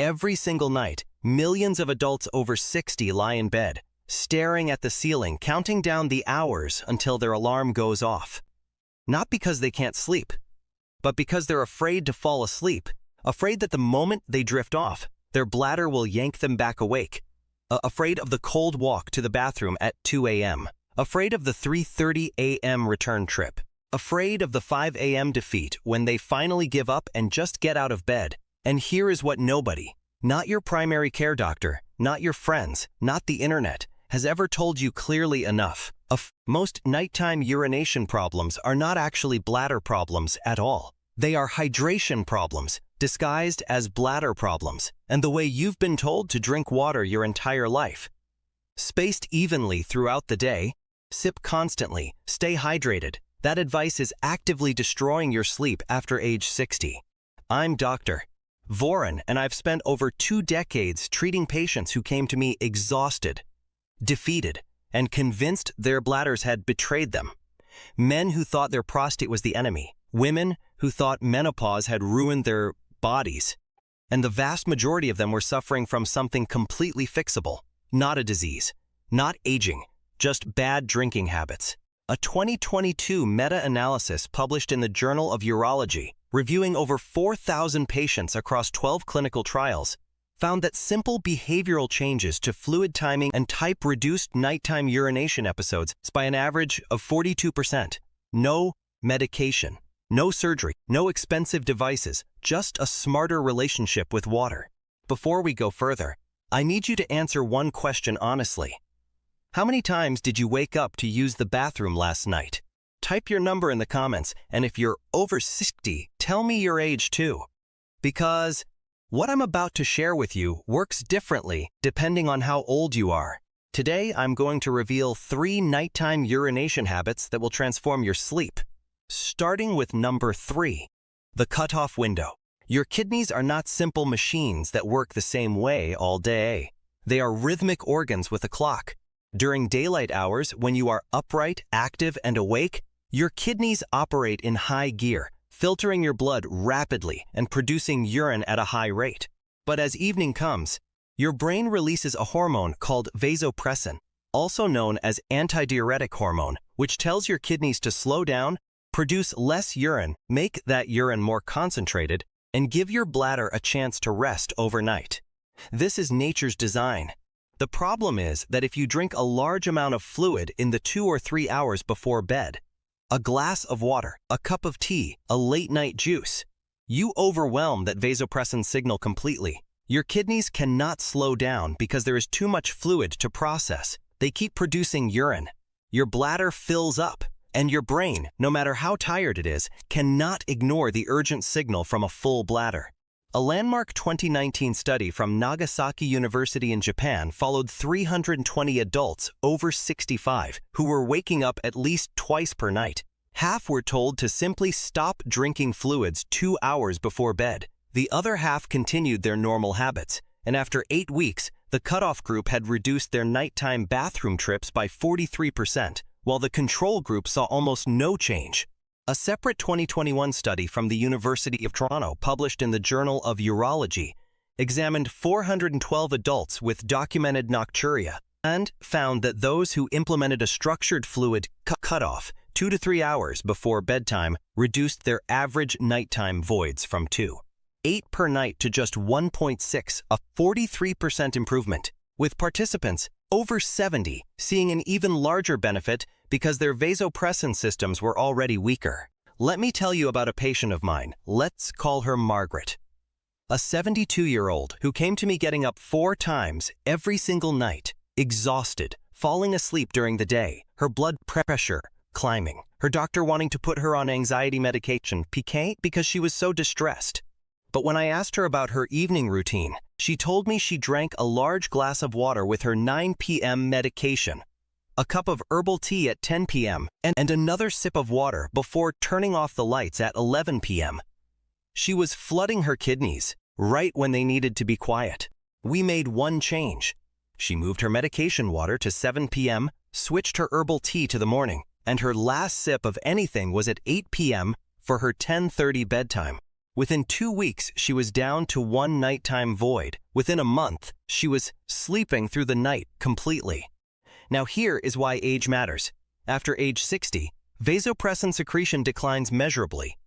Every single night, millions of adults over 60 lie in bed, staring at the ceiling, counting down the hours until their alarm goes off. Not because they can't sleep, but because they're afraid to fall asleep, afraid that the moment they drift off, their bladder will yank them back awake, afraid of the cold walk to the bathroom at 2 a.m., afraid of the 3:30 a.m. return trip, afraid of the 5 a.m. defeat when they finally give up and just get out of bed. And here is what nobody, not your primary care doctor, not your friends, not the internet, has ever told you clearly enough. Most nighttime urination problems are not actually bladder problems at all. They are hydration problems, disguised as bladder problems, and the way you've been told to drink water your entire life. Spaced evenly throughout the day, sip constantly, stay hydrated. That advice is actively destroying your sleep after age 60. I'm Dr. Voren, and I've spent over 2 decades treating patients who came to me exhausted, defeated, and convinced their bladders had betrayed them. Men who thought their prostate was the enemy, women who thought menopause had ruined their bodies, and the vast majority of them were suffering from something completely fixable, not a disease, not aging, just bad drinking habits. A 2022 meta-analysis published in the Journal of Urology, reviewing over 4,000 patients across 12 clinical trials, found that simple behavioral changes to fluid timing and type reduced nighttime urination episodes by an average of 42%. No medication, no surgery, no expensive devices, just a smarter relationship with water. Before we go further, I need you to answer one question honestly. How many times did you wake up to use the bathroom last night? Type your number in the comments, and if you're over 60, tell me your age too. Because what I'm about to share with you works differently depending on how old you are. Today, I'm going to reveal 3 nighttime urination habits that will transform your sleep. Starting with number 3, the cutoff window. Your kidneys are not simple machines that work the same way all day. They are rhythmic organs with a clock. During daylight hours, when you are upright, active, and awake, your kidneys operate in high gear, filtering your blood rapidly and producing urine at a high rate. But as evening comes, your brain releases a hormone called vasopressin, also known as antidiuretic hormone, which tells your kidneys to slow down, produce less urine, make that urine more concentrated, and give your bladder a chance to rest overnight. This is nature's design. The problem is that if you drink a large amount of fluid in the 2 or 3 hours before bed, a glass of water, a cup of tea, a late-night juice, you overwhelm that vasopressin signal completely. Your kidneys cannot slow down because there is too much fluid to process. They keep producing urine. Your bladder fills up, and your brain, no matter how tired it is, cannot ignore the urgent signal from a full bladder. A landmark 2019 study from Nagasaki University in Japan followed 320 adults over 65 who were waking up at least twice per night. Half were told to simply stop drinking fluids 2 hours before bed. The other half continued their normal habits, and after 8 weeks, the cutoff group had reduced their nighttime bathroom trips by 43%, while the control group saw almost no change. A separate 2021 study from the University of Toronto, published in the Journal of Urology, examined 412 adults with documented nocturia and found that those who implemented a structured fluid cutoff 2 to 3 hours before bedtime reduced their average nighttime voids from 2.8 per night to just 1.6, a 43% improvement, with participants over 70 seeing an even larger benefit because their vasopressin systems were already weaker. Let me tell you about a patient of mine. Let's call her Margaret. A 72-year-old who came to me getting up 4 times every single night, exhausted, falling asleep during the day, her blood pressure climbing, her doctor wanting to put her on anxiety medication, PK, because she was so distressed. But when I asked her about her evening routine, she told me she drank a large glass of water with her 9 p.m. medication, a cup of herbal tea at 10 p.m., and another sip of water before turning off the lights at 11 p.m. She was flooding her kidneys right when they needed to be quiet. We made one change. She moved her medication water to 7 p.m., switched her herbal tea to the morning, and her last sip of anything was at 8 p.m. for her 10:30 bedtime. Within 2 weeks, she was down to 1 nighttime void. Within a month, she was sleeping through the night completely. Now here is why age matters. After age 60, vasopressin secretion declines measurably.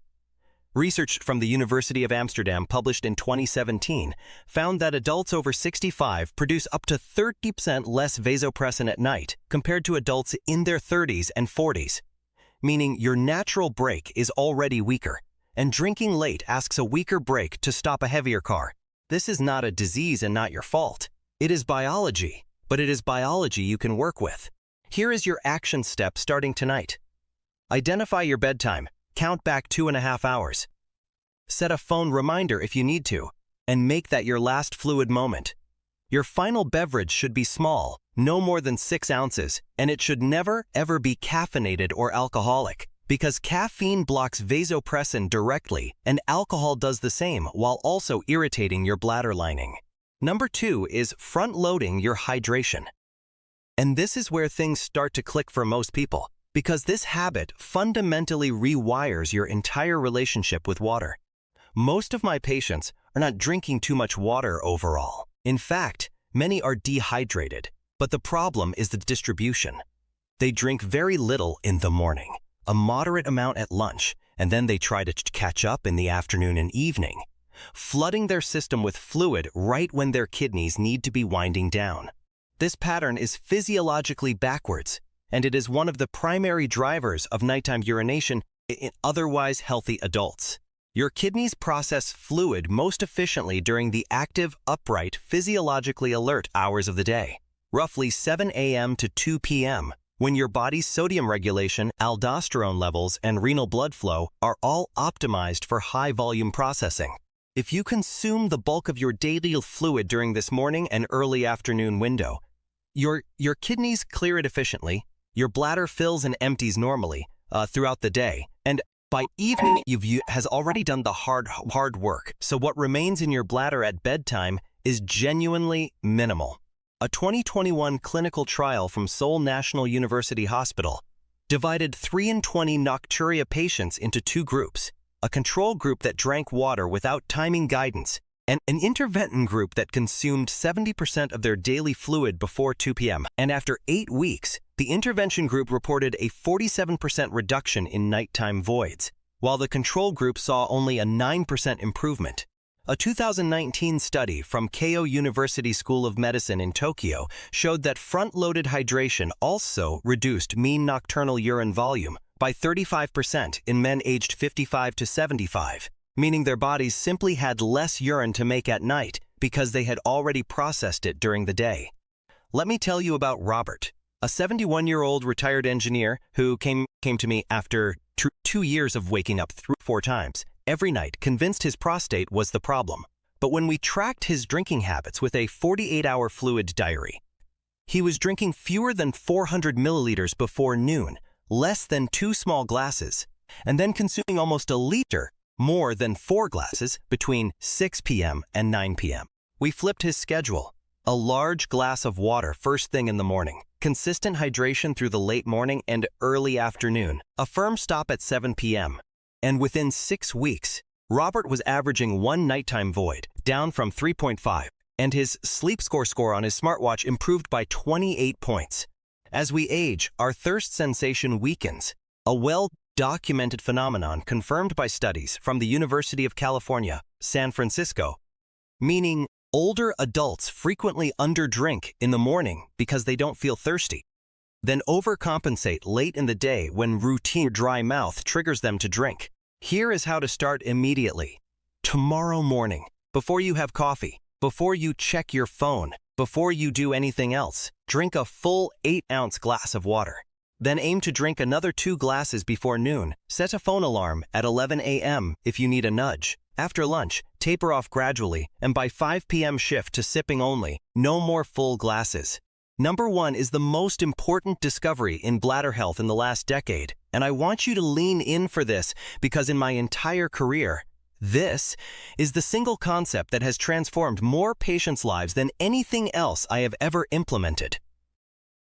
Research from the University of Amsterdam published in 2017 found that adults over 65 produce up to 30% less vasopressin at night compared to adults in their 30s and 40s, meaning your natural brake is already weaker, and drinking late asks a weaker brake to stop a heavier car. This is not a disease and not your fault. It is biology, but it is biology you can work with. Here is your action step starting tonight. Identify your bedtime. Count back 2.5 hours. Set a phone reminder if you need to, and make that your last fluid moment. Your final beverage should be small, no more than 6 ounces, and it should never, ever be caffeinated or alcoholic, because caffeine blocks vasopressin directly, and alcohol does the same while also irritating your bladder lining. Number 2 is front-loading your hydration. And this is where things start to click for most people, because this habit fundamentally rewires your entire relationship with water. Most of my patients are not drinking too much water overall. In fact, many are dehydrated, but the problem is the distribution. They drink very little in the morning, a moderate amount at lunch, and then they try to catch up in the afternoon and evening, flooding their system with fluid right when their kidneys need to be winding down. This pattern is physiologically backwards, and it is one of the primary drivers of nighttime urination in otherwise healthy adults. Your kidneys process fluid most efficiently during the active, upright, physiologically alert hours of the day, roughly 7 a.m. to 2 p.m., when your body's sodium regulation, aldosterone levels, and renal blood flow are all optimized for high-volume processing. If you consume the bulk of your daily fluid during this morning and early afternoon window, your kidneys clear it efficiently, your bladder fills and empties normally throughout the day, and by evening has already done the hard work. So what remains in your bladder at bedtime is genuinely minimal. A 2021 clinical trial from Seoul National University Hospital divided 3 in 20 nocturia patients into 2 groups, a control group that drank water without timing guidance, and an intervention group that consumed 70% of their daily fluid before 2 p.m. And after 8 weeks, the intervention group reported a 47% reduction in nighttime voids, while the control group saw only a 9% improvement. A 2019 study from Keio University School of Medicine in Tokyo showed that front-loaded hydration also reduced mean nocturnal urine volume by 35% in men aged 55 to 75, meaning their bodies simply had less urine to make at night because they had already processed it during the day. Let me tell you about Robert, a 71-year-old retired engineer who came to me after 2 years of waking up 4 times every night, convinced his prostate was the problem. But when we tracked his drinking habits with a 48-hour fluid diary, he was drinking fewer than 400 milliliters before noon, less than 2 small glasses, and then consuming almost a liter more than 4 glasses between 6 p.m. and 9 p.m. We flipped his schedule. A large glass of water first thing in the morning, consistent hydration through the late morning and early afternoon, a firm stop at 7 p.m. And within 6 weeks, Robert was averaging 1 nighttime void, down from 3.5, and his sleep score on his smartwatch improved by 28 points. As we age, our thirst sensation weakens, a well-documented phenomenon confirmed by studies from the University of California, San Francisco, meaning older adults frequently underdrink in the morning because they don't feel thirsty, then overcompensate late in the day when routine dry mouth triggers them to drink. Here is how to start immediately. Tomorrow morning, before you have coffee, before you check your phone, before you do anything else, drink a full 8-ounce glass of water. Then aim to drink another 2 glasses before noon. Set a phone alarm at 11 a.m. if you need a nudge. After lunch, taper off gradually, and by 5 p.m. shift to sipping only. No more full glasses. Number 1 is the most important discovery in bladder health in the last decade, and I want you to lean in for this because in my entire career, this is the single concept that has transformed more patients' lives than anything else I have ever implemented.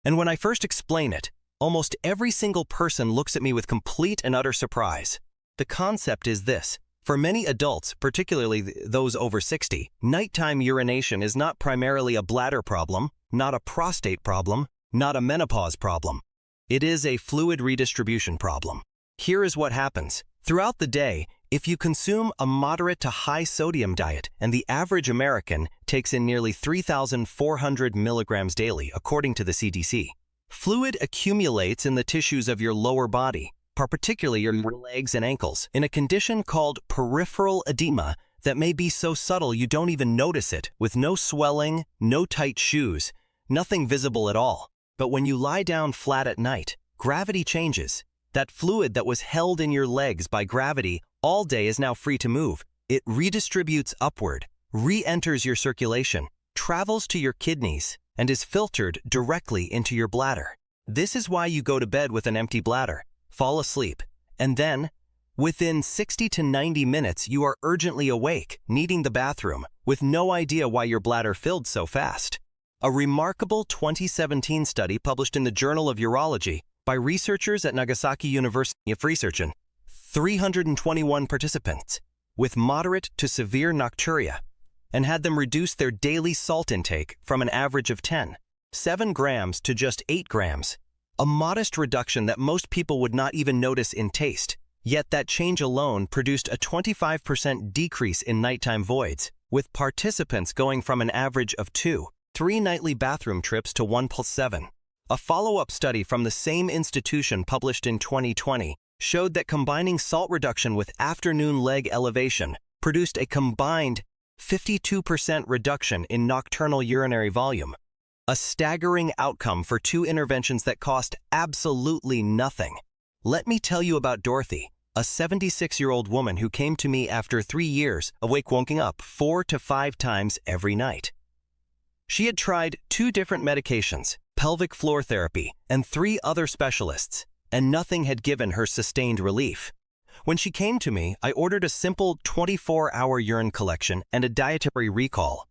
And when I first explain it, almost every single person looks at me with complete and utter surprise. The concept is this: For many adults, particularly those over 60, nighttime urination is not primarily a bladder problem, not a prostate problem, not a menopause problem. It is a fluid redistribution problem. Here is what happens. Throughout the day, if you consume a moderate to high sodium diet, and the average American takes in nearly 3,400 milligrams daily, according to the CDC, fluid accumulates in the tissues of your lower body, particularly your legs and ankles, in a condition called peripheral edema that may be so subtle you don't even notice it, with no swelling, no tight shoes, nothing visible at all. But when you lie down flat at night, gravity changes. That fluid that was held in your legs by gravity all day is now free to move. It redistributes upward, re-enters your circulation, travels to your kidneys, and is filtered directly into your bladder. This is why you go to bed with an empty bladder, fall asleep, and then, within 60 to 90 minutes, you are urgently awake, needing the bathroom, with no idea why your bladder filled so fast. A remarkable 2017 study published in the Journal of Urology by researchers at Nagasaki University of Research in 321 participants with moderate to severe nocturia and had them reduce their daily salt intake from an average of 7 grams to just 8 grams. A modest reduction that most people would not even notice in taste, yet that change alone produced a 25% decrease in nighttime voids, with participants going from an average of 3 nightly bathroom trips to 1+7. A follow-up study from the same institution published in 2020 showed that combining salt reduction with afternoon leg elevation produced a combined 52% reduction in nocturnal urinary volume. A staggering outcome for 2 interventions that cost absolutely nothing. Let me tell you about Dorothy, a 76-year-old woman who came to me after 3 years of waking up 4 to 5 times every night. She had tried 2 different medications, pelvic floor therapy, and 3 other specialists, and nothing had given her sustained relief. When she came to me, I ordered a simple 24-hour urine collection and a dietary recall.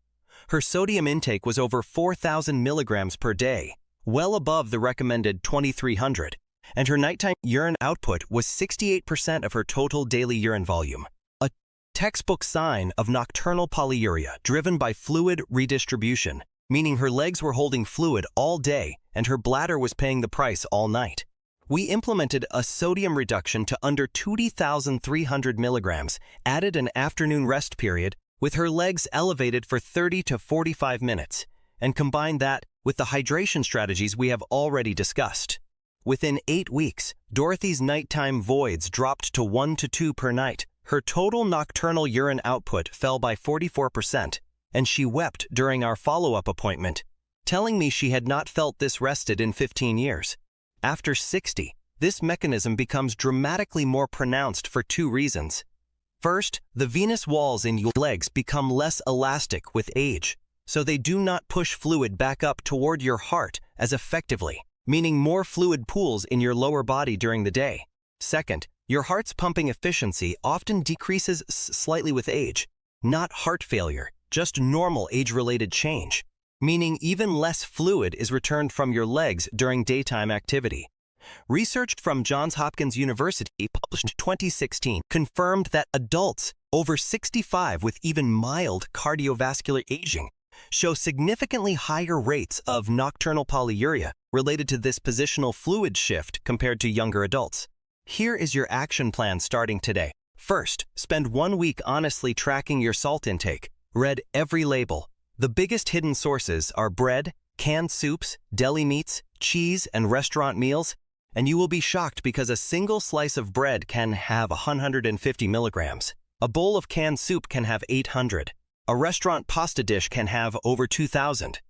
Her sodium intake was over 4,000 milligrams per day, well above the recommended 2,300, and her nighttime urine output was 68% of her total daily urine volume. A textbook sign of nocturnal polyuria driven by fluid redistribution, meaning her legs were holding fluid all day and her bladder was paying the price all night. We implemented a sodium reduction to under 2,300 milligrams, added an afternoon rest period, with her legs elevated for 30 to 45 minutes, and combined that with the hydration strategies we have already discussed. Within 8 weeks, Dorothy's nighttime voids dropped to 1 to 2 per night. Her total nocturnal urine output fell by 44%, and she wept during our follow-up appointment, telling me she had not felt this rested in 15 years. After 60, this mechanism becomes dramatically more pronounced for 2 reasons. First, the venous walls in your legs become less elastic with age, so they do not push fluid back up toward your heart as effectively, meaning more fluid pools in your lower body during the day. Second, your heart's pumping efficiency often decreases slightly with age, not heart failure, just normal age-related change, meaning even less fluid is returned from your legs during daytime activity. Research from Johns Hopkins University, published in 2016, confirmed that adults over 65 with even mild cardiovascular aging show significantly higher rates of nocturnal polyuria related to this positional fluid shift compared to younger adults. Here is your action plan starting today. First, spend 1 week honestly tracking your salt intake. Read every label. The biggest hidden sources are bread, canned soups, deli meats, cheese, and restaurant meals, and you will be shocked because a single slice of bread can have 150 milligrams. A bowl of canned soup can have 800. A restaurant pasta dish can have over 2,000.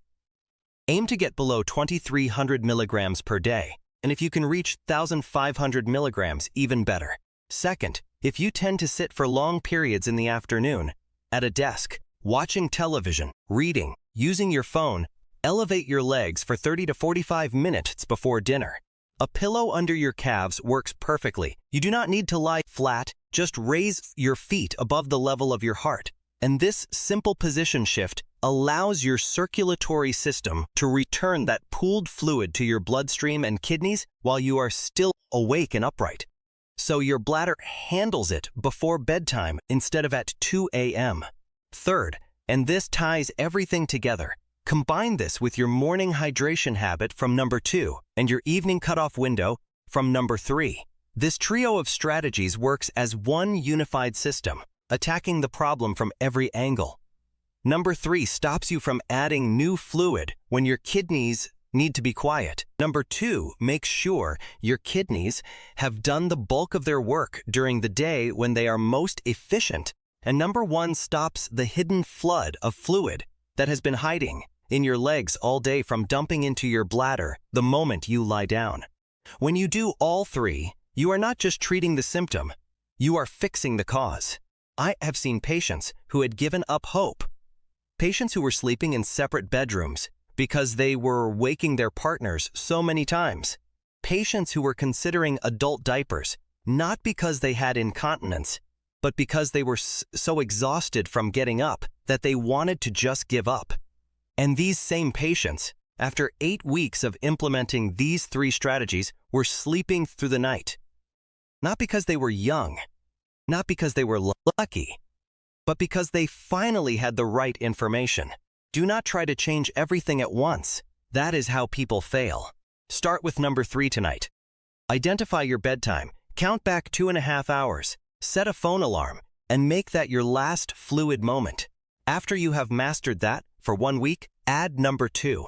Aim to get below 2,300 milligrams per day, and if you can reach 1,500 milligrams, even better. Second, if you tend to sit for long periods in the afternoon, at a desk, watching television, reading, using your phone, elevate your legs for 30 to 45 minutes before dinner. A pillow under your calves works perfectly. You do not need to lie flat, just raise your feet above the level of your heart. And this simple position shift allows your circulatory system to return that pooled fluid to your bloodstream and kidneys while you are still awake and upright. so your bladder handles it before bedtime instead of at 2 a.m. Third, and this ties everything together, combine this with your morning hydration habit from number 2 and your evening cutoff window from number 3. This trio of strategies works as one unified system, attacking the problem from every angle. Number 3 stops you from adding new fluid when your kidneys need to be quiet. Number 2 makes sure your kidneys have done the bulk of their work during the day when they are most efficient. And number 1 stops the hidden flood of fluid that has been hiding in your legs all day from dumping into your bladder the moment you lie down. When you do all 3, you are not just treating the symptom, you are fixing the cause. I have seen patients who had given up hope. Patients who were sleeping in separate bedrooms because they were waking their partners so many times. Patients who were considering adult diapers, not because they had incontinence, but because they were so exhausted from getting up that they wanted to just give up. And these same patients, after 8 weeks of implementing these 3 strategies, were sleeping through the night. Not because they were young, not because they were lucky, but because they finally had the right information. Do not try to change everything at once. That is how people fail. Start with number 3 tonight. Identify your bedtime, count back 2.5 hours, set a phone alarm, and make that your last fluid moment. After you have mastered that, for 1 week, add number 2.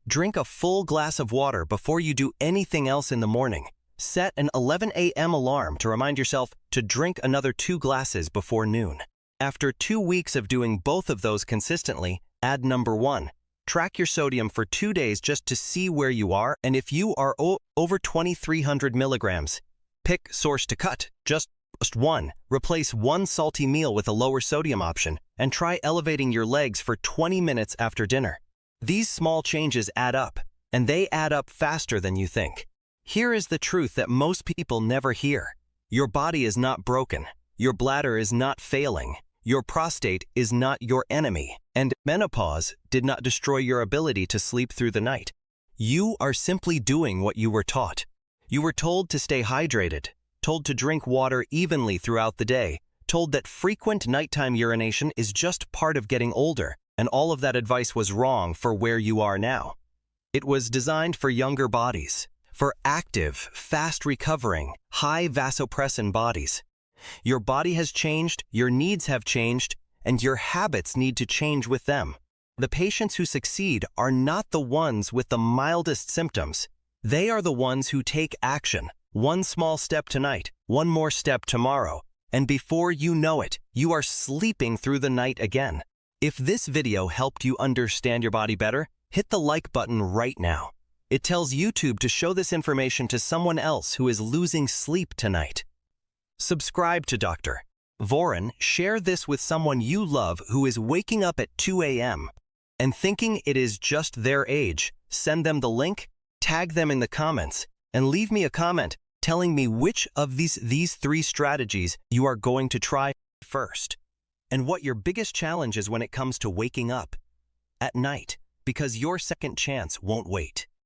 Drink a full glass of water before you do anything else in the morning. Set an 11 a.m. alarm to remind yourself to drink another 2 glasses before noon. After 2 weeks of doing both of those consistently, add number 1. Track your sodium for 2 days just to see where you are, and if you are over 2,300 milligrams, pick source to cut. Just 1. Replace 1 salty meal with a lower sodium option, and try elevating your legs for 20 minutes after dinner. These small changes add up, and they add up faster than you think. Here is the truth that most people never hear. Your body is not broken. Your bladder is not failing. Your prostate is not your enemy, and menopause did not destroy your ability to sleep through the night. You are simply doing what you were taught. You were told to stay hydrated, told to drink water evenly throughout the day, told that frequent nighttime urination is just part of getting older, and all of that advice was wrong for where you are now. It was designed for younger bodies, for active, fast-recovering, high vasopressin bodies. Your body has changed, your needs have changed, and your habits need to change with them. The patients who succeed are not the ones with the mildest symptoms. They are the ones who take action. 1 small step tonight, 1 more step tomorrow, and before you know it, you are sleeping through the night again. If this video helped you understand your body better, hit the like button right now. It tells YouTube to show this information to someone else who is losing sleep tonight. Subscribe to Dr. Voren, share this with someone you love who is waking up at 2 a.m. and thinking it is just their age. Send them the link, tag them in the comments, and leave me a comment telling me which of these 3 strategies you are going to try first, and what your biggest challenge is when it comes to waking up at night, because your second chance won't wait.